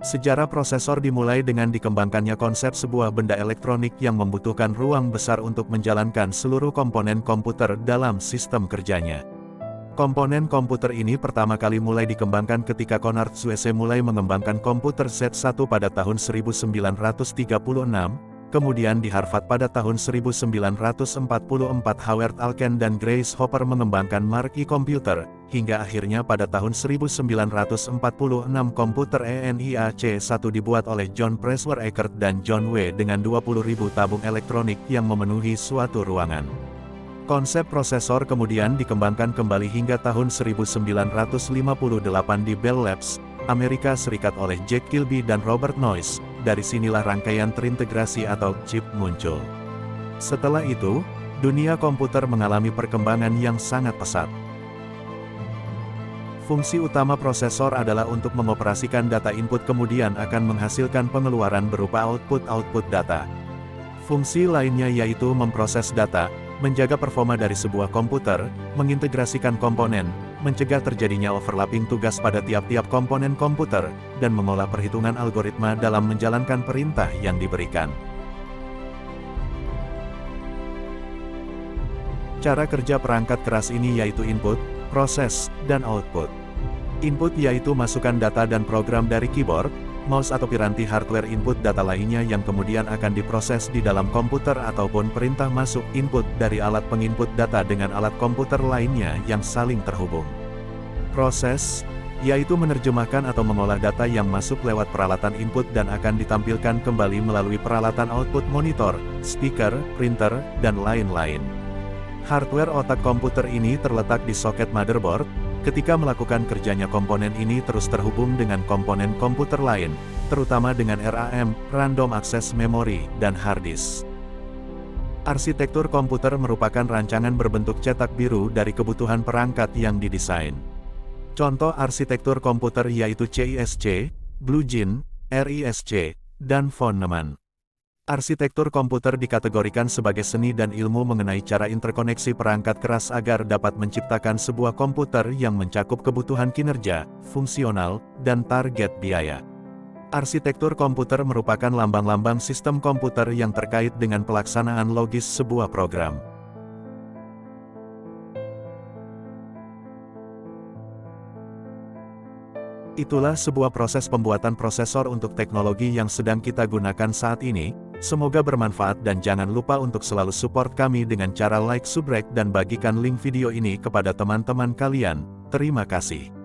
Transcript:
Sejarah prosesor dimulai dengan dikembangkannya konsep sebuah benda elektronik yang membutuhkan ruang besar untuk menjalankan seluruh komponen komputer dalam sistem kerjanya. Komponen komputer ini pertama kali mulai dikembangkan ketika Konrad Zuse mulai mengembangkan komputer Z1 pada tahun 1936, kemudian di Harvard pada tahun 1944 Howard Alken dan Grace Hopper mengembangkan Mark I komputer, hingga akhirnya pada tahun 1946 komputer ENIAC-1 dibuat oleh John Preswer Eckert dan John W. dengan 20.000 tabung elektronik yang memenuhi suatu ruangan. Konsep prosesor kemudian dikembangkan kembali hingga tahun 1958 di Bell Labs, Amerika Serikat oleh Jack Kilby dan Robert Noyce. Dari sinilah rangkaian terintegrasi atau chip muncul. Setelah itu, dunia komputer mengalami perkembangan yang sangat pesat. Fungsi utama prosesor adalah untuk mengoperasikan data input kemudian akan menghasilkan pengeluaran berupa output data. Fungsi lainnya yaitu memproses data, menjaga performa dari sebuah komputer, mengintegrasikan komponen, mencegah terjadinya overlapping tugas pada tiap-tiap komponen komputer, dan mengolah perhitungan algoritma dalam menjalankan perintah yang diberikan. Cara kerja perangkat keras ini yaitu input, proses, dan output. Input yaitu masukan data dan program dari keyboard, mouse atau piranti hardware input data lainnya yang kemudian akan diproses di dalam komputer ataupun perintah masuk input dari alat penginput data dengan alat komputer lainnya yang saling terhubung. Proses, yaitu menerjemahkan atau mengolah data yang masuk lewat peralatan input dan akan ditampilkan kembali melalui peralatan output monitor, speaker, printer, dan lain-lain. Hardware otak komputer ini terletak di soket motherboard. Ketika melakukan kerjanya komponen ini terus terhubung dengan komponen komputer lain, terutama dengan RAM, Random Access Memory, dan hard disk. Arsitektur komputer merupakan rancangan berbentuk cetak biru dari kebutuhan perangkat yang didesain. Contoh arsitektur komputer yaitu CISC, BlueGene, RISC, dan von Neumann. Arsitektur komputer dikategorikan sebagai seni dan ilmu mengenai cara interkoneksi perangkat keras agar dapat menciptakan sebuah komputer yang mencakup kebutuhan kinerja, fungsional, dan target biaya. Arsitektur komputer merupakan lambang-lambang sistem komputer yang terkait dengan pelaksanaan logis sebuah program. Itulah sebuah proses pembuatan prosesor untuk teknologi yang sedang kita gunakan saat ini. Semoga bermanfaat dan jangan lupa untuk selalu support kami dengan cara like, subrek dan bagikan link video ini kepada teman-teman kalian. Terima kasih.